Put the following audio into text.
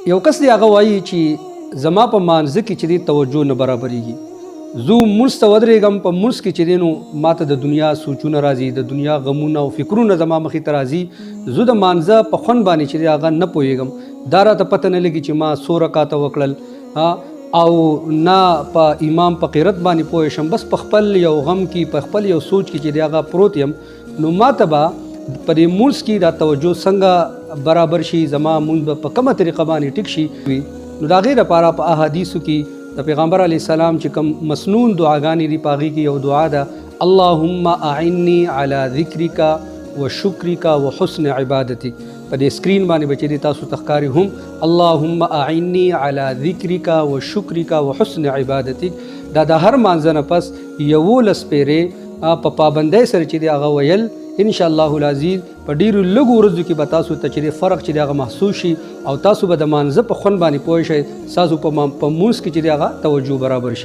یو کس دی هغه وایي چې زما په مانځه کې چې دی توجه نه برابرېږي، زه مونځ ته ودرېږم، په مونځ کې چې دی نو ماته د دنیا سوچونه راځي، د دنیا غمونه او فکرونه زما مخې ته راځي، زه د مانځه په خوند باندې چې دی هغه نه پوهېږم، دا راته پته نه لګي چې ما څو رکعاته وکړل او نه په امام په قرت باندې پوه شم، بس په خپل یو غم کې په خپل یو سوچ کې چې دی هغه پروت یم، نو ماته به په دې مونځ کې دا توجه څنګه برابر شي، زما مونځ به په کومه طریقه باندې ټیک شي. نو د هغې لپاره په احادیثو کې د پیغمبر علیه السلام چې کوم مسنون دعاګانې دي په هغې کې یو دعا ده، اللهم اعنی علی ذکرک و شکرک و حسن عبادتک. په دې سکرین باندې به چې دی تاسو ته ښکاري هم اللهم اعنی علی ذکرک و شکرک و حسن عبادتک. دا د هر مانځه نه پس 11 پیرې په پابندۍ سره چې دی هغه ویل، ان شاء الله العزیز په ډیرو لږو ورځو کې به تاسو ته چې فرق چې دی هغه محسوس شي او تاسو به د مانځه په خوند باندې پوه شئ، ستاسو په مونځ کې چې دی هغه توجه برابر شي.